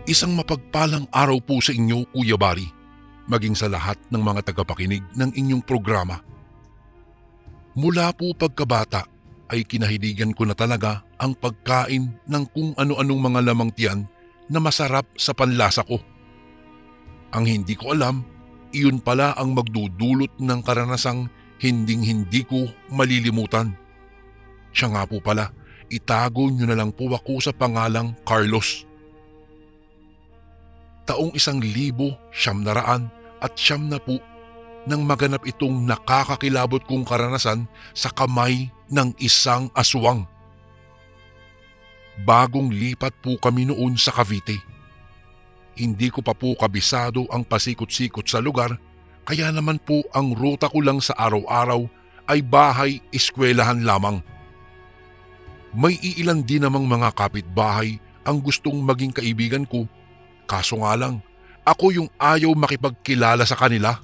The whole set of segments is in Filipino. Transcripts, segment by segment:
Isang mapagpalang araw po sa inyo, Kuya Bari, maging sa lahat ng mga tagapakinig ng inyong programa. Mula po pagkabata ay kinahiligan ko na talaga ang pagkain ng kung ano-anong mga lamang tiyan na masarap sa panlasa ko. Ang hindi ko alam, iyon pala ang magdudulot ng karanasang hinding-hindi ko malilimutan. Siya nga po pala, itago niyo na lang po ako sa pangalang Carlos. Taong 1900 nang maganap itong nakakakilabot kong karanasan sa kamay ng isang aswang. Bagong lipat po kami noon sa Cavite. Hindi ko pa po kabisado ang pasikot-sikot sa lugar, kaya naman po ang ruta ko lang sa araw-araw ay bahay-eskwelahan lamang. May iilan din namang mga kapitbahay ang gustong maging kaibigan ko. Kaso nga lang, ako yung ayaw makipagkilala sa kanila.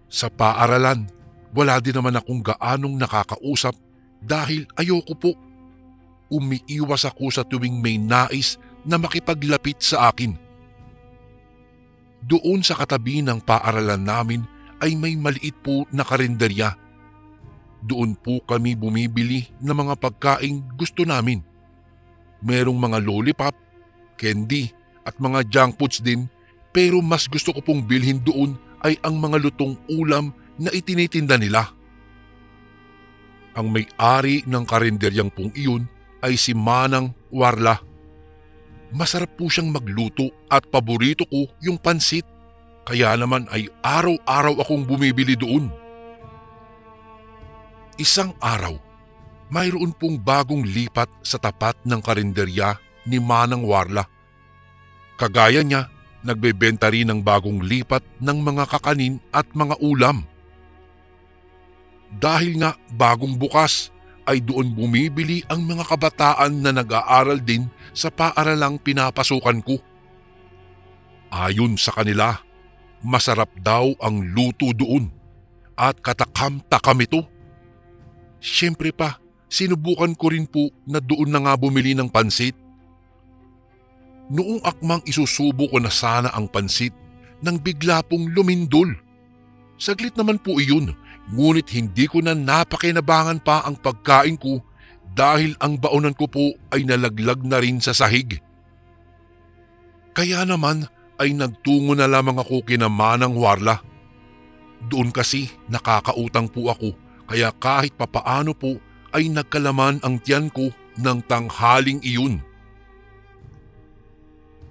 Sa paaralan, wala din naman akong gaanong nakakausap dahil ayoko po. Umiiwas ako sa tuwing may nais na makipaglapit sa akin. Doon sa katabi ng paaralan namin ay may maliit po na karinderya. Doon po kami bumibili ng mga pagkaing gusto namin. Merong mga lollipop, candy at mga junk foods din, pero mas gusto ko pong bilhin doon ay ang mga lutong ulam na itinitinda nila. Ang may-ari ng karinderyang pong iyon ay si Manang Warla. Masarap po siyang magluto at paborito ko yung pansit, kaya naman ay araw-araw akong bumibili doon. Isang araw, mayroon pong bagong lipat sa tapat ng karinderya ni Manang Warla. Kagaya niya, nagbebenta rin ng bagong lipat ng mga kakanin at mga ulam. Dahil nga bagong bukas, ay doon bumibili ang mga kabataan na nag-aaral din sa paaralang pinapasukan ko. Ayon sa kanila, masarap daw ang luto doon at katakam-takam ito. Siyempre pa, sinubukan ko rin po na doon na nga bumili ng pansit. Noong akmang isusubo ko na sana ang pansit nang bigla pong lumindol. Saglit naman po iyon, ngunit hindi ko na napakinabangan pa ang pagkain ko dahil ang baonan ko po ay nalaglag na rin sa sahig. Kaya naman ay nagtungo na lamang ako kina Manang Warla. Doon kasi nakakautang po ako, kaya kahit papaano po ay nagkalaman ang tiyan ko ng tanghaling iyon.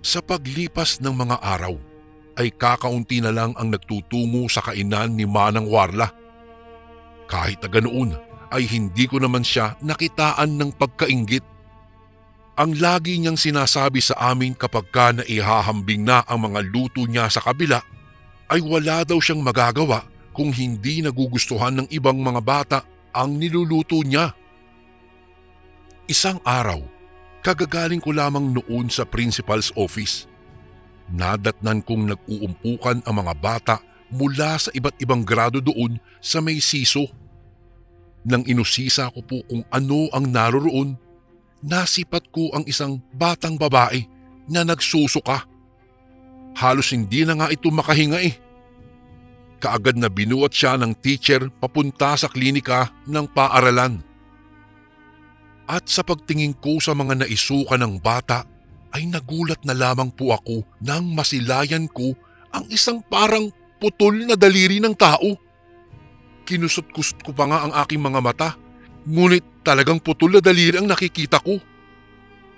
Sa paglipas ng mga araw, ay kakaunti na lang ang nagtutungo sa kainan ni Manang Warla. Kahit na ganoon, ay hindi ko naman siya nakitaan ng pagkainggit. Ang lagi niyang sinasabi sa amin kapag ka naihahambing na ang mga luto niya sa kabila, ay wala daw siyang magagawa kung hindi nagugustuhan ng ibang mga bata ang niluluto niya. Isang araw, kagagaling ko lamang noon sa principal's office. Nadatnan kong nag-uumpukan ang mga bata mula sa iba't ibang grado doon sa may siso. Nang inusisa ko po kung ano ang naroroon, nasipat ko ang isang batang babae na nagsusuka. Halos hindi na nga ito makahinga eh. Kaagad na binuhat siya ng teacher papunta sa klinika ng paaralan. At sa pagtingin ko sa mga naisuka ng bata, ay nagulat na lamang po ako nang masilayan ko ang isang parang putol na daliri ng tao. Kinusot-kusot ko pa nga ang aking mga mata, ngunit talagang putol na daliri ang nakikita ko.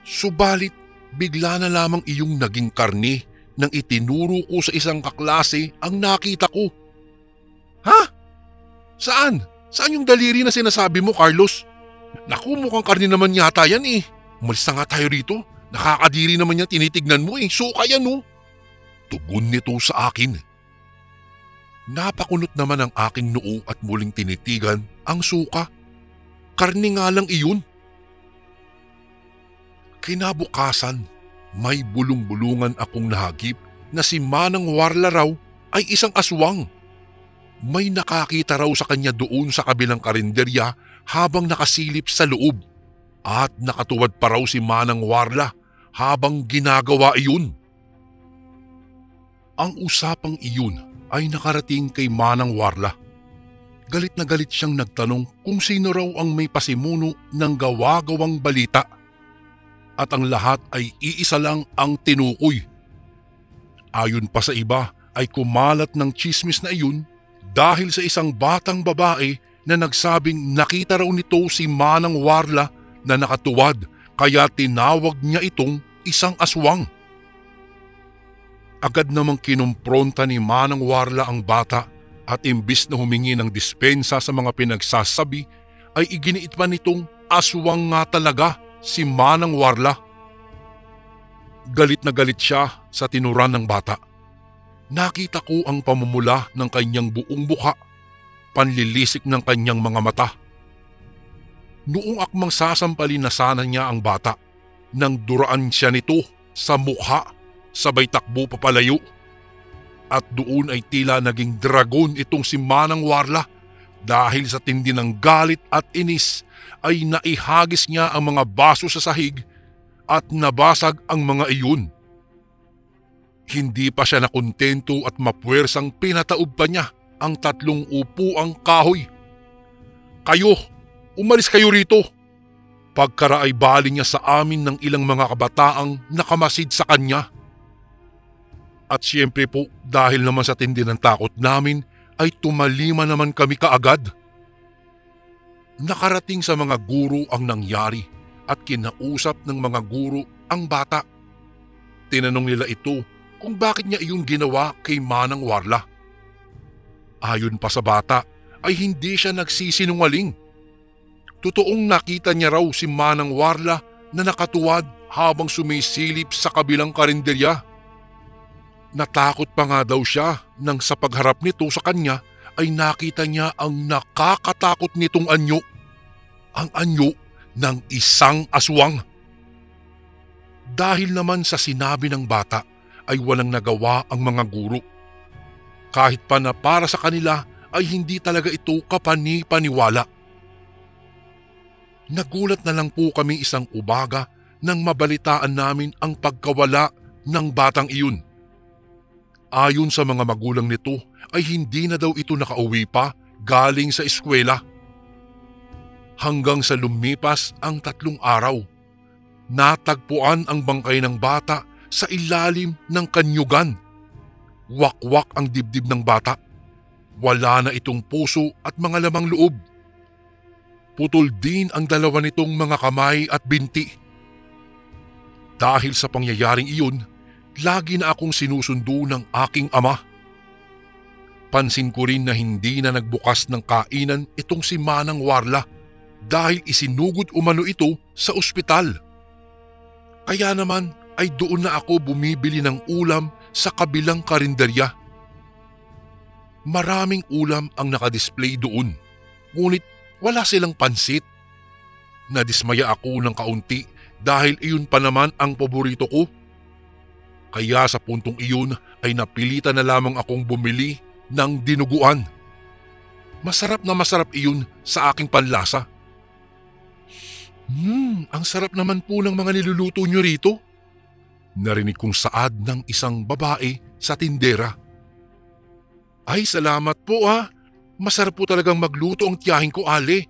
Subalit, bigla na lamang iyong naging karne nang itinuro ko sa isang kaklase ang nakita ko. Ha? Saan? Saan yung daliri na sinasabi mo, Carlos? Naku, mukhang karne naman yata yan eh. Umalis na nga tayo rito. Nakakadiri naman yan tinitignan mo eh. Suka yan oh. Tugon nito sa akin. Napakunot naman ang aking noo at muling tinitigan ang suka. Karne nga lang iyon. Kinabukasan, may bulong-bulungan akong nahagip na si Manang Warla raw ay isang aswang. May nakakita raw sa kanya doon sa kabilang karinderya habang nakasilip sa loob. At nakatuwad pa raw si Manang Warla habang ginagawa iyon. Ang usapang iyon ay nakarating kay Manang Warla. Galit na galit siyang nagtanong kung sino raw ang may pasimuno ng gawa-gawang balita. At ang lahat ay iisa lang ang tinukoy. Ayon pa sa iba ay kumalat ng tsismis na iyon dahil sa isang batang babae na nagsabing nakita raw nito si Manang Warla na nakatuwad kaya tinawag niya itong isang aswang. Agad namang kinumpronta ni Manang Warla ang bata at imbis na humingi ng dispensa sa mga pinagsasabi ay iginiit pa nitong aswang nga talaga si Manang Warla. Galit na galit siya sa tinuran ng bata. Nakita ko ang pamumula ng kanyang buong mukha, panlilisik ng kanyang mga mata. Noong akmang sasampalin na sana niya ang bata, nang duraan siya nito sa mukha, sabay takbo papalayo. At doon ay tila naging dragon itong si Manang Warla dahil sa tindi ng galit at inis ay naihagis niya ang mga baso sa sahig at nabasag ang mga iyon. Hindi pa siya nakontento at mapuwersang pinataob pa niya ang 3 upuang kahoy. "Kayo, umalis kayo rito!" Pagkara ay bali niya sa amin ng ilang mga kabataang nakamasid sa kanya. At siyempre po dahil naman sa tindi ng takot namin ay tumalima naman kami kaagad. Nakarating sa mga guro ang nangyari at kinausap ng mga guro ang bata. Tinanong nila ito kung bakit niya iyon ginawa kay Manang Warla. Ayon pa sa bata ay hindi siya nagsisinungaling. Totoong nakita niya raw si Manang Warla na nakatuwad habang sumisilip sa kabilang karinderya. Natakot pa nga daw siya nang sa pagharap nito sa kanya ay nakita niya ang nakakatakot nitong anyo. Ang anyo ng isang aswang. Dahil naman sa sinabi ng bata ay walang nagawa ang mga guro. Kahit pa na para sa kanila ay hindi talaga ito kapani-paniwala. Nagulat na lang po kami isang umaga nang mabalitaan namin ang pagkawala ng batang iyon. Ayon sa mga magulang nito ay hindi na daw ito nakauwi pa galing sa eskwela. Hanggang sa lumipas ang 3 araw, natagpuan ang bangkay ng bata sa ilalim ng kanyugan. Wakwak ang dibdib ng bata. Wala na itong puso at mga lamang loob. Putol din ang 2 nitong mga kamay at binti. Dahil sa pangyayaring iyon, lagi na akong sinusundo ng aking ama. Pansin ko rin na hindi na nagbukas ng kainan itong si Manang Warla dahil isinugod umano ito sa ospital. Kaya naman ay doon na ako bumibili ng ulam sa kabilang karinderya. Maraming ulam ang nakadisplay doon, ngunit wala silang pansit. Nadismaya ako ng kaunti dahil iyon pa naman ang paborito ko. Kaya sa puntong iyon ay napilitan na lamang akong bumili ng dinuguan. Masarap na masarap iyon sa aking panlasa. Ang sarap naman po ng mga niluluto nyo rito. Narinig kong saad ng isang babae sa tindera. Ay, salamat po ah. Masarap po talagang magluto ang tiyahin ko, Ale.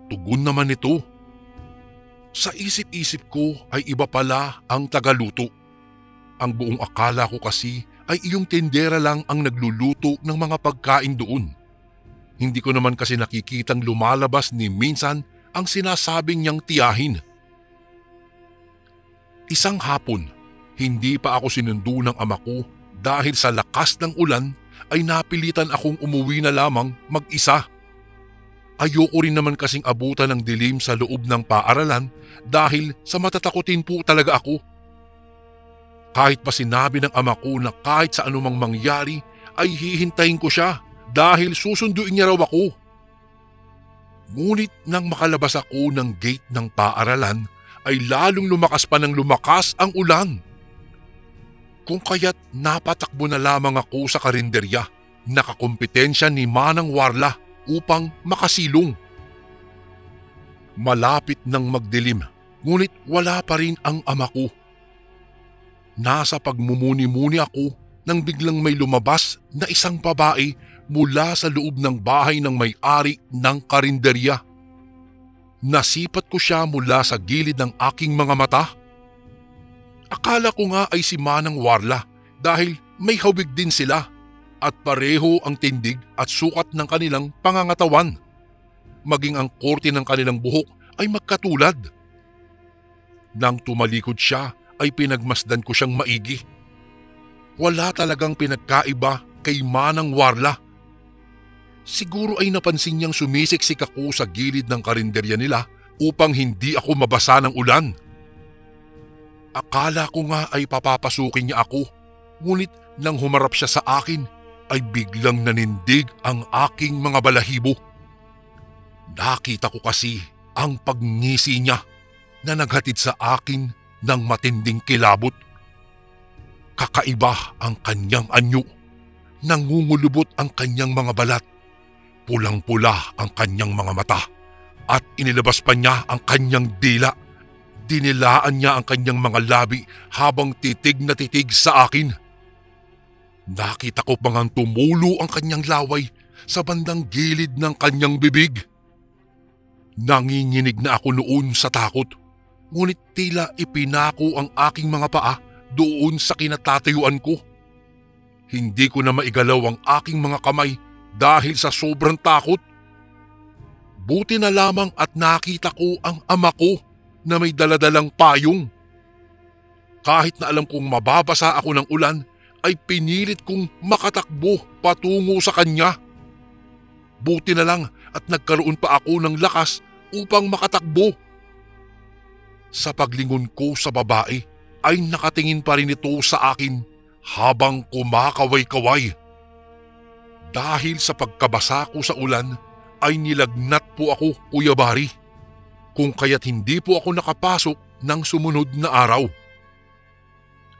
Tugon naman ito. Sa isip-isip ko ay iba pala ang tagaluto. Ang buong akala ko kasi ay iyong tindera lang ang nagluluto ng mga pagkain doon. Hindi ko naman kasi nakikitang lumalabas ni minsan ang sinasabing niyang tiyahin. Isang hapon, hindi pa ako sinundo ng ama ko dahil sa lakas ng ulan ay napilitan akong umuwi na lamang mag-isa. Ayoko rin naman kasing abutan ng dilim sa loob ng paaralan dahil sa matatakutin po talaga ako. Kahit pa sinabi ng ama ko na kahit sa anumang mangyari ay hihintayin ko siya dahil susunduin niya raw ako. Ngunit nang makalabas ako ng gate ng paaralan ay lalong lumakas pa ng lumakas ang ulan. Kung kaya't napatakbo na lamang ako sa karinderya, nakakompetensya ni Manang Warla upang makasilong. Malapit nang magdilim, ngunit wala pa rin ang ama ko. Nasa pagmumuni-muni ako nang biglang may lumabas na isang babae mula sa loob ng bahay ng may-ari ng karinderya. Nasipat ko siya mula sa gilid ng aking mga mata. Akala ko nga ay si Manang Warla dahil may hawig din sila at pareho ang tindig at sukat ng kanilang pangangatawan. Maging ang korte ng kanilang buhok ay magkatulad. Nang tumalikod siya ay pinagmasdan ko siyang maigi. Wala talagang pinagkaiba kay Manang Warla. Siguro ay napansin niyang sumisiksik ako sa gilid ng karinderya nila upang hindi ako mabasa ng ulan. Akala ko nga ay papapasukin niya ako, ngunit nang humarap siya sa akin ay biglang nanindig ang aking mga balahibo. Nakita ko kasi ang pagngisi niya na naghatid sa akin ng matinding kilabot. Kakaiba ang kanyang anyo, nangungulubot ang kanyang mga balat. Pulang-pula ang kanyang mga mata at inilabas pa niya ang kanyang dila. Dinilaan niya ang kanyang mga labi habang titig na titig sa akin. Nakita ko pa ngang tumulo ang kanyang laway sa bandang gilid ng kanyang bibig. Nanginginig na ako noon sa takot, ngunit tila ipinako ang aking mga paa doon sa kinatatayuan ko. Hindi ko na maigalaw ang aking mga kamay dahil sa sobrang takot. Buti na lamang at nakita ko ang ama ko na may daladalang payong. Kahit na alam kong mababasa ako ng ulan, ay pinilit kong makatakbo patungo sa kanya. Buti na lang at nagkaroon pa ako ng lakas upang makatakbo. Sa paglingon ko sa babae ay nakatingin pa rin ito sa akin habang kumakaway-kaway. Dahil sa pagkabasa ko sa ulan ay nilagnat po ako, Kuya Bari, kung kaya't hindi po ako nakapasok ng sumunod na araw.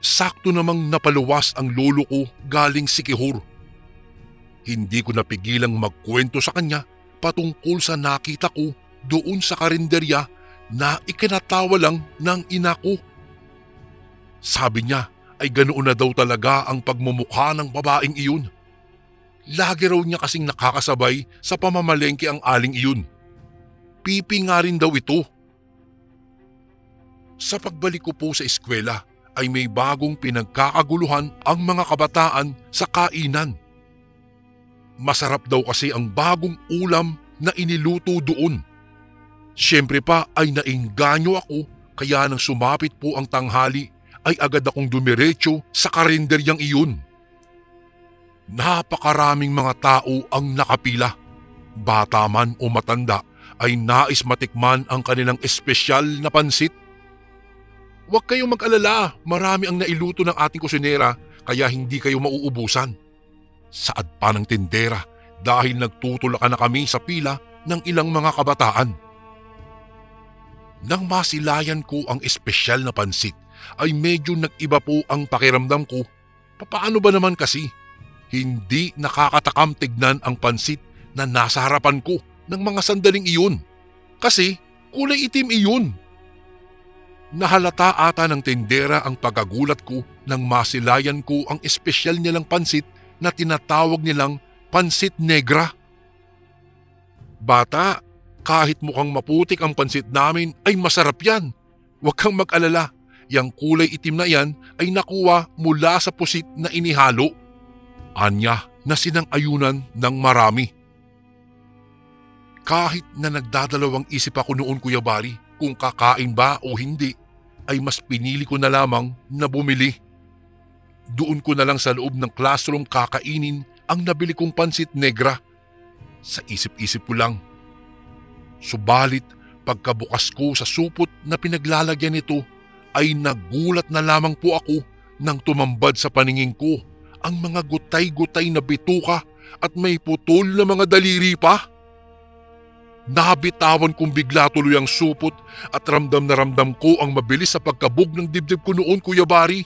Sakto namang napaluwas ang lolo ko galing Sikihor. Hindi ko napigilang magkwento sa kanya patungkol sa nakita ko doon sa karinderya na ikinatawa lang ng ina ko. Sabi niya ay ganoon na daw talaga ang pagmumukha ng babaeng iyon. Lagi raw niya kasing nakakasabay sa pamamalengke ang aling iyon. Pipi nga rin daw ito. Sa pagbalik ko po sa eskwela ay may bagong pinagkakaguluhan ang mga kabataan sa kainan. Masarap daw kasi ang bagong ulam na iniluto doon. Siyempre pa ay nainganyo ako kaya nang sumapit po ang tanghali ay agad akong dumiretso sa karinderyang iyon. Napakaraming mga tao ang nakapila. Bata man o matanda ay nais matikman ang kanilang espesyal na pansit. Huwag kayong mag-alala, marami ang nailuto ng ating kusinera kaya hindi kayo mauubusan. Saad pa ng tindera dahil nagtutulakan na kami sa pila ng ilang mga kabataan. Nang masilayan ko ang espesyal na pansit ay medyo nag-iba po ang pakiramdam ko. Papaano ba naman kasi? Hindi nakakatakam tignan ang pansit na nasa harapan ko ng mga sandaling iyon. Kasi kulay itim iyon. Nahalata ata ng tindera ang pagagulat ko nang masilayan ko ang espesyal nilang pansit na tinatawag nilang pansit negra. Bata, kahit mukhang maputik ang pansit namin ay masarap yan. Huwag kang mag-alala, yang kulay itim na yan ay nakuha mula sa pusit na inihalo. Anya na sinang-ayunan ng marami. Kahit na nagdadalawang isip ako noon, Kuya Bari, kung kakain ba o hindi, ay mas pinili ko na lamang na bumili. Doon ko na lang sa loob ng classroom kakainin ang nabili kong pansit negra. Sa isip-isip ko lang. Subalit pagkabukas ko sa supot na pinaglalagyan nito ay nagulat na lamang po ako nang tumambad sa paningin ko ang mga gutay-gutay na bituka at may putol na mga daliri pa. Nabitawan kong bigla tuloy ang supot at ramdam na ramdam ko ang mabilis sa pagkabog ng dibdib ko noon, Kuya Bari.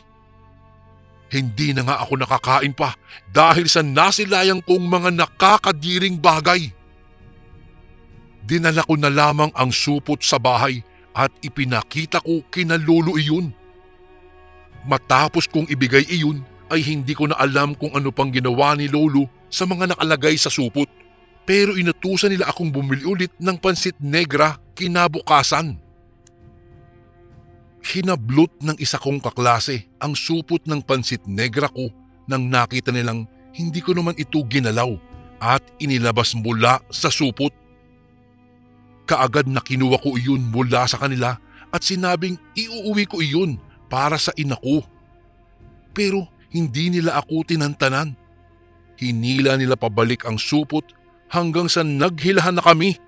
Hindi na nga ako nakakain pa dahil sa nasilayang kong mga nakakadiring bagay. Dinala ko na lamang ang supot sa bahay at ipinakita ko kina lolo iyon. Matapos kong ibigay iyon ay hindi ko na alam kung ano pang ginawa ni Lolo sa mga nakalagay sa supot. Pero inutusan nila akong bumili ulit ng pansit negra kinabukasan. Hinablot ng isa kong kaklase ang supot ng pansit negra ko nang nakita nilang hindi ko naman ito ginalaw at inilabas mula sa supot. Kaagad na kinuha ko iyon mula sa kanila at sinabing iuuwi ko iyon para sa ina ko. Pero hindi nila ako tinantanan. Hinila nila pabalik ang supot hanggang sa naghilahan na kami,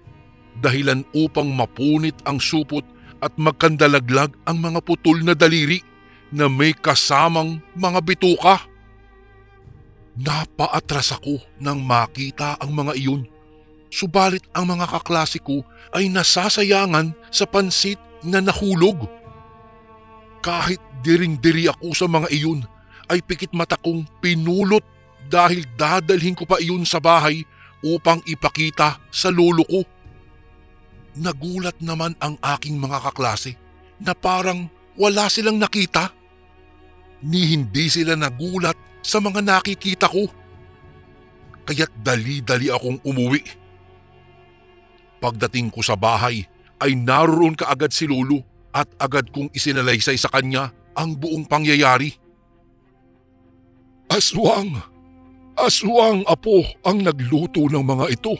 dahilan upang mapunit ang supot at magkandalaglag ang mga putol na daliri na may kasamang mga bituka. Napaatras ako nang makita ang mga iyon. Subalit ang mga kaklase ko ay nasasayangan sa pansit na nahulog. Kahit diring-diri ako sa mga iyon, ay pikit mata kong pinulot dahil dadalhin ko pa iyon sa bahay upang ipakita sa lolo ko. Nagulat naman ang aking mga kaklase na parang wala silang nakita. Ni hindi sila nagulat sa mga nakikita ko. Kaya't dali-dali akong umuwi. Pagdating ko sa bahay ay naroon kaagad si lolo at agad kong isinalaysay sa kanya ang buong pangyayari. Aswang! Aswang, apo, ang nagluto ng mga ito.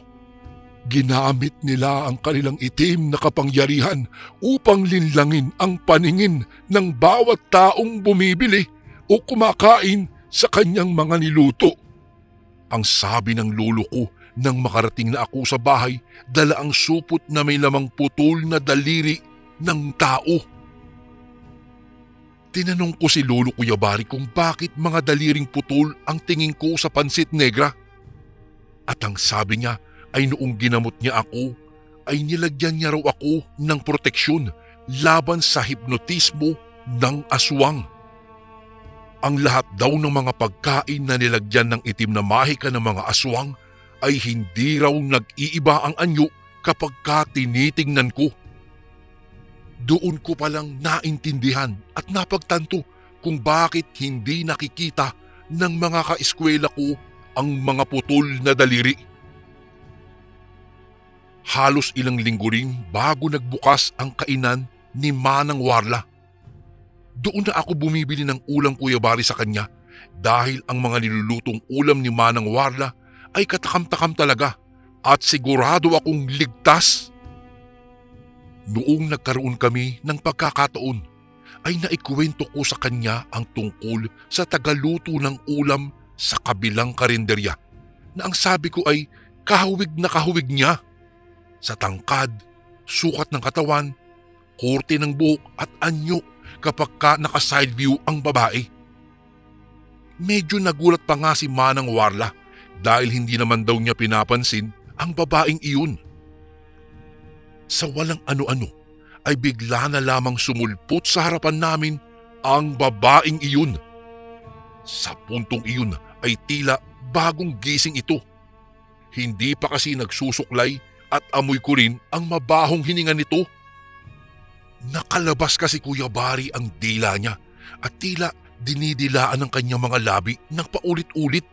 Ginamit nila ang kanilang itim na kapangyarihan upang linlangin ang paningin ng bawat taong bumibili o kumakain sa kanyang mga niluto. Ang sabi ng lolo ko nang makarating na ako sa bahay, dala ang supot na may lamang putol na daliri ng tao. Tinanong ko si Lolo Kuyabari kung bakit mga daliring putol ang tingin ko sa pansit negra. At ang sabi niya ay noong ginamot niya ako, ay nilagyan niya raw ako ng proteksyon laban sa hipnotismo ng aswang. Ang lahat daw ng mga pagkain na nilagyan ng itim na mahika ng mga aswang ay hindi raw nag-iiba ang anyo kapag tinitingnan ko. Doon ko palang naintindihan at napagtanto kung bakit hindi nakikita ng mga kaeskwela ko ang mga putol na daliri. Halos ilang linggo rin bago nagbukas ang kainan ni Manang Warla. Doon na ako bumibili ng ulam Kuyabari sa kanya dahil ang mga nilulutong ulam ni Manang Warla ay katakam-takam talaga at sigurado akong ligtas. Noong nagkaroon kami ng pagkakataon, ay naikwento ko sa kanya ang tungkol sa tagaluto ng ulam sa kabilang karinderya na ang sabi ko ay kahawig na kahawig niya. Sa tangkad, sukat ng katawan, korte ng buhok at anyo kapag naka-side view ang babae. Medyo nagulat pa nga si Manang Warla dahil hindi naman daw niya pinapansin ang babaeng iyon. Sa walang ano-ano ay bigla na lamang sumulpot sa harapan namin ang babaeng iyon. Sa puntong iyon ay tila bagong gising ito. Hindi pa kasi nagsusuklay at amoy ko rin ang mabahong hininga nito. Nakalabas kasi Kuyabari ang dila niya at tila dinidilaan ng kanyang mga labi ng paulit-ulit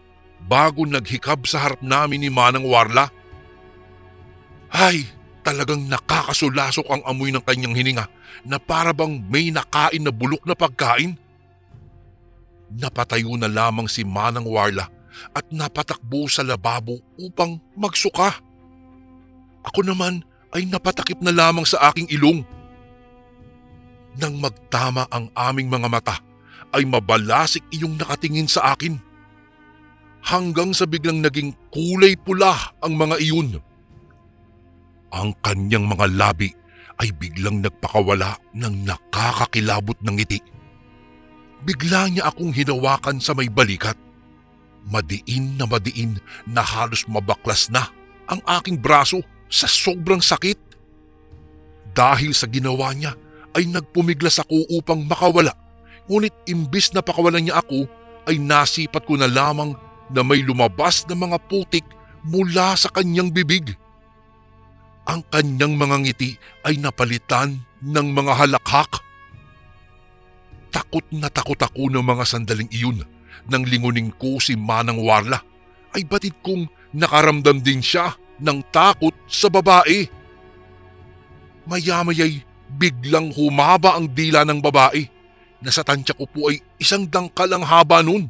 bago naghikab sa harap namin ni Manang Warla. Ay, talagang nakakasulasok ang amoy ng kanyang hininga na para bang may nakain na bulok na pagkain. Napatayo na lamang si Manang Warla at napatakbo sa lababo upang magsuka. Ako naman ay napatakip na lamang sa aking ilong. Nang magtama ang aming mga mata ay mabalasik iyong nakatingin sa akin. Hanggang sa biglang naging kulay pula ang mga iyon. Ang kanyang mga labi ay biglang nagpakawala ng nakakakilabot ng ngiti. Bigla niya akong hinawakan sa may balikat. Madiin na halos mabaklas na ang aking braso sa sobrang sakit. Dahil sa ginawa niya ay nagpumiglas ako upang makawala. Ngunit imbis na pakawalan niya ako ay nasipat ko na lamang na may lumabas na mga putik mula sa kanyang bibig. Ang kanyang mga ngiti ay napalitan ng mga halakhak. Takot na takot ako ng mga sandaling iyon. Nang lingunin ko si Manang Warla, ay batid kong nakaramdam din siya ng takot sa babae. Maya-maya'y biglang humaba ang dila ng babae na sa tansya ko po ay isang dangkal ang haba nun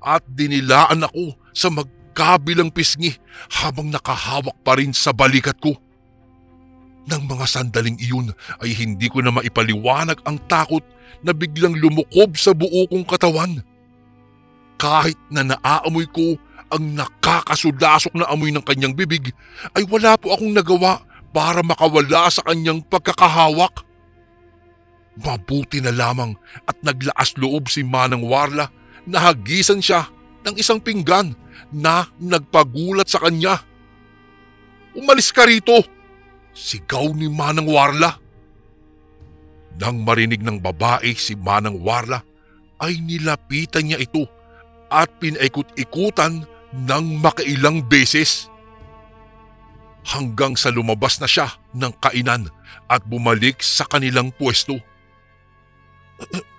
at dinilaan ako sa magkabilang pisngi habang nakahawak pa rin sa balikat ko. Nang mga sandaling iyon ay hindi ko na maipaliwanag ang takot na biglang lumukob sa buo kong katawan. Kahit na naaamoy ko ang nakakasulasok na amoy ng kanyang bibig, ay wala po akong nagawa para makawala sa kanyang pagkakahawak. Mabuti na lamang at naglaas loob si Manang Warla na hagisan siya ng isang pinggan na nagpagulat sa kanya. "Umalis ka rito!" sigaw ni Manang Warla. Nang marinig ng babae si Manang Warla, ay nilapitan niya ito at pinaikot-ikutan ng makailang beses. Hanggang sa lumabas na siya ng kainan at bumalik sa kanilang pwesto.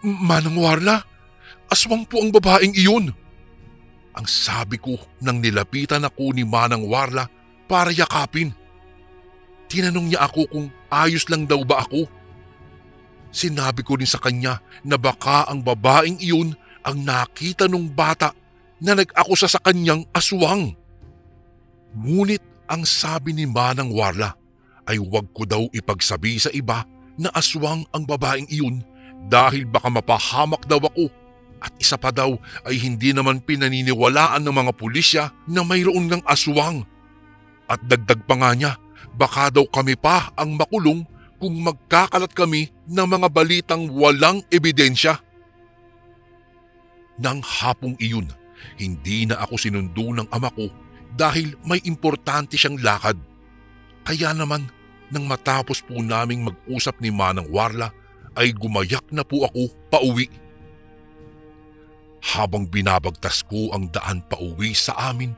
"Manang Warla, aswang po ang babaeng iyon," ang sabi ko nang nilapitan ako ni Manang Warla para yakapin. Tinanong niya ako kung ayos lang daw ba ako. Sinabi ko rin sa kanya na baka ang babaeng iyon ang nakita nung bata na nag-akusa sa kanyang aswang. Ngunit ang sabi ni Manang Warla ay huwag ko daw ipagsabi sa iba na aswang ang babaeng iyon dahil baka mapahamak daw ako, at isa pa daw ay hindi naman pinaniniwalaan ng mga pulisya na mayroon ng aswang. At dagdag pa nga niya, baka daw kami pa ang makulong kung magkakalat kami ng mga balitang walang ebidensya. Nang hapong iyon, hindi na ako sinundo ng ama ko dahil may importante siyang lakad. Kaya naman, nang matapos po naming mag-usap ni Manang Warla, ay gumayak na po ako pauwi. Habang binabagtas ko ang daan pauwi sa amin,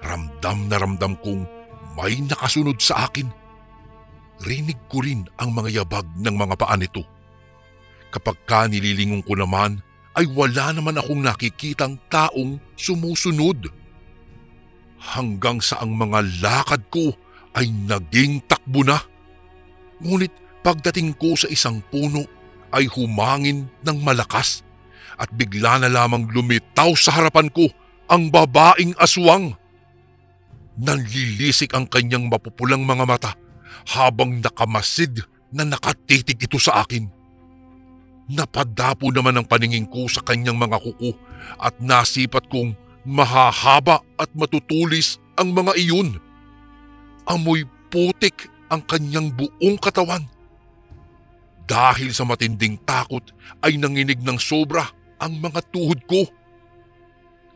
ramdam na ramdam kong may nakasunod sa akin. Rinig ko rin ang mga yabag ng mga paa nito. Kapag nililingon ko naman, ay wala naman akong nakikitang taong sumusunod. Hanggang sa ang mga lakad ko ay naging takbo na. Ngunit pagdating ko sa isang puno ay humangin ng malakas at bigla na lamang lumitaw sa harapan ko ang babaeng aswang. Nanlilisik ang kanyang mapupulang mga mata habang nakamasid na nakatitig ito sa akin. Napadapo naman ang paningin ko sa kanyang mga kuko at nasipat kong mahahaba at matutulis ang mga iyon. Amoy putik ang kanyang buong katawan. Dahil sa matinding takot ay nanginig ng sobra ang mga tuhod ko.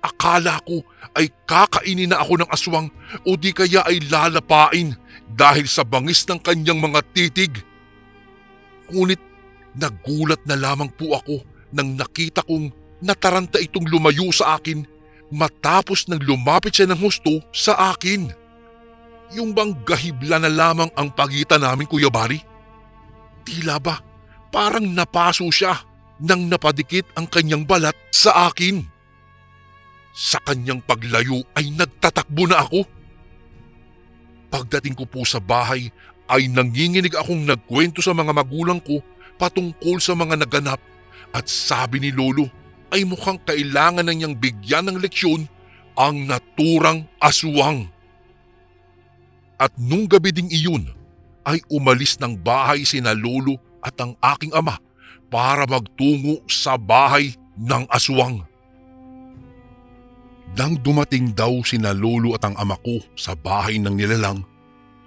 Akala ko ay kakainin na ako ng aswang o di kaya ay lalapain dahil sa bangis ng kanyang mga titig. Ngunit nagulat na lamang po ako nang nakita kong nataranta itong lumayo sa akin matapos nang lumapit siya ng husto sa akin. Yung bang gahibla na lamang ang pagitan namin, Kuya Bari? Tila ba parang napaso siya nang napadikit ang kanyang balat sa akin. Sa kanyang paglayo ay nagtatakbo na ako. Pagdating ko po sa bahay ay nanginginig akong nagkwento sa mga magulang ko patungkol sa mga naganap, at sabi ni Lolo ay mukhang kailangan na niyang bigyan ng leksyon ang naturang aswang. At nung gabi ding iyon ay umalis ng bahay sina Lolo at ang aking ama para magtungo sa bahay ng aswang. Nang dumating daw sina Lolo at ang ama ko sa bahay ng nilalang,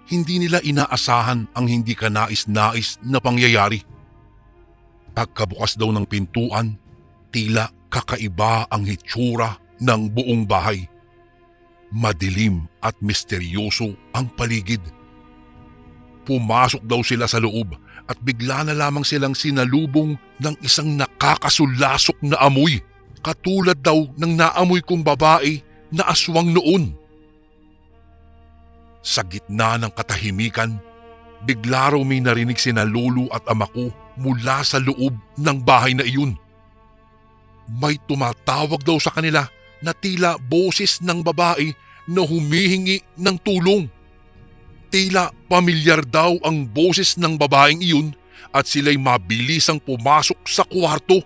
hindi nila inaasahan ang hindi kanais-nais na pangyayari. Pagkabukas daw ng pintuan, tila kakaiba ang hitsura ng buong bahay. Madilim at misteryoso ang paligid. Pumasok daw sila sa loob at bigla na lamang silang sinalubong ng isang nakakasulasok na amoy, katulad daw ng naamoy kong babae na aswang noon. Sa gitna ng katahimikan, bigla raw may narinig sina Lolo at ama ko mula sa loob ng bahay na iyon. May tumatawag daw sa kanila na tila boses ng babae na humihingi ng tulong. Tila pamilyar daw ang boses ng babaeng iyon at sila'y mabilisang pumasok sa kwarto.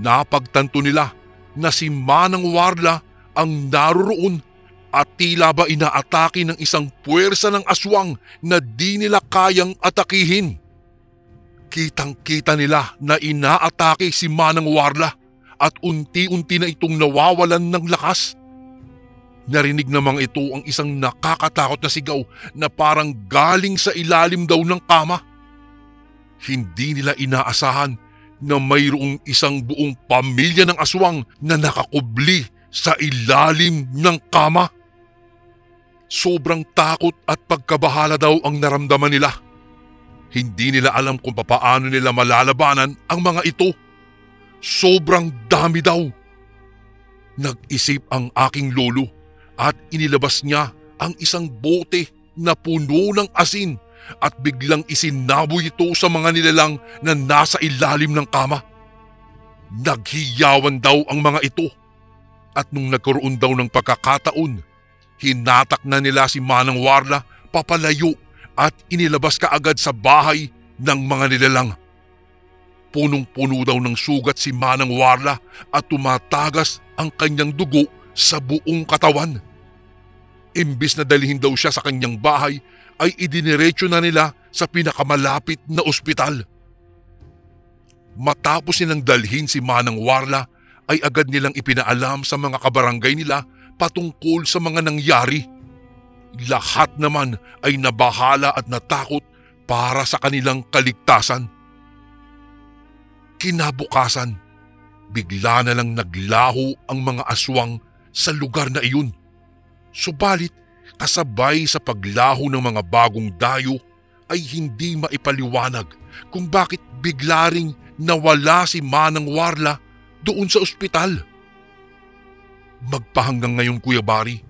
Napagtanto nila na si Manang Warla ang naroroon at tila ba inaatake ng isang puwersa ng aswang na di nila kayang atakihin. Kitang-kita nila na inaatake si Manang Warla at unti-unti na itong nawawalan ng lakas. Narinig namang ito ang isang nakakatakot na sigaw na parang galing sa ilalim daw ng kama. Hindi nila inaasahan na mayroong isang buong pamilya ng aswang na nakakubli sa ilalim ng kama. Sobrang takot at pagkabahala daw ang naramdaman nila. Hindi nila alam kung papaano nila malalabanan ang mga ito. Sobrang dami daw. Nag-isip ang aking lolo at inilabas niya ang isang bote na puno ng asin at biglang isinaboy ito sa mga nilalang na nasa ilalim ng kama. Naghiyawan daw ang mga ito at nung nagkaroon daw ng pagkakataon, hinatak na nila si Manang Warla papalayo at inilabas kaagad sa bahay ng mga nilalang. Punong-puno daw ng sugat si Manang Warla at tumatagas ang kanyang dugo sa buong katawan. Imbis na dalhin daw siya sa kanyang bahay, ay idiniretso na nila sa pinakamalapit na ospital. Matapos nilang dalhin si Manang Warla, ay agad nilang ipinaalam sa mga kabarangay nila patungkol sa mga nangyari. Lahat naman ay nabahala at natakot para sa kanilang kaligtasan. Kinabukasan, bigla na lang naglaho ang mga aswang sa lugar na iyon. Subalit, kasabay sa paglaho ng mga bagong dayo ay hindi maipaliwanag kung bakit bigla ring nawala si Manang Warla doon sa ospital. Magpahanggang ngayon, Kuya Bari,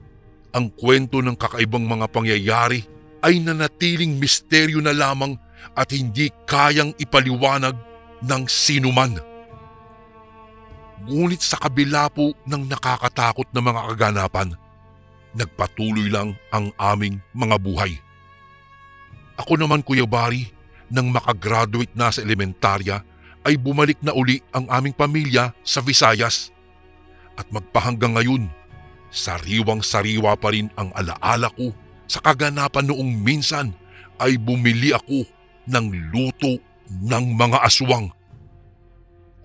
ang kwento ng kakaibang mga pangyayari ay nanatiling misteryo na lamang at hindi kayang ipaliwanag ng sinuman. Ngunit sa kabila po ng nakakatakot na mga kaganapan, nagpatuloy lang ang aming mga buhay. Ako naman, Kuya Bari, nang makagraduate na sa elementarya, ay bumalik na uli ang aming pamilya sa Visayas. At magpahanggang ngayon, sariwang-sariwa pa rin ang alaala ko sa kaganapan noong minsan ay bumili ako ng luto ng mga aswang.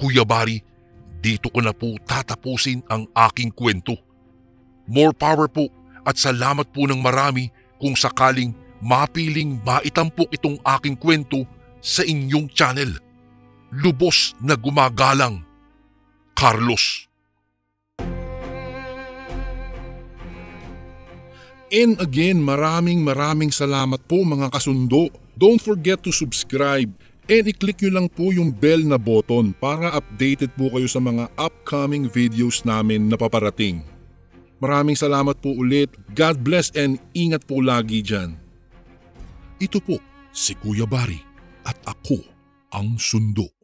Kuya Bari, dito ko na po tatapusin ang aking kwento. More power po at salamat po ng marami kung sakaling mapiling maitampok itong aking kwento sa inyong channel. Lubos na gumagalang, Carlos. And again, maraming salamat po mga kasundo. Don't forget to subscribe and i-click nyo lang po yung bell na button para updated po kayo sa mga upcoming videos namin na paparating. Maraming salamat po ulit. God bless and ingat po lagi dyan. Ito po si Kuya Bari at ako ang sundo.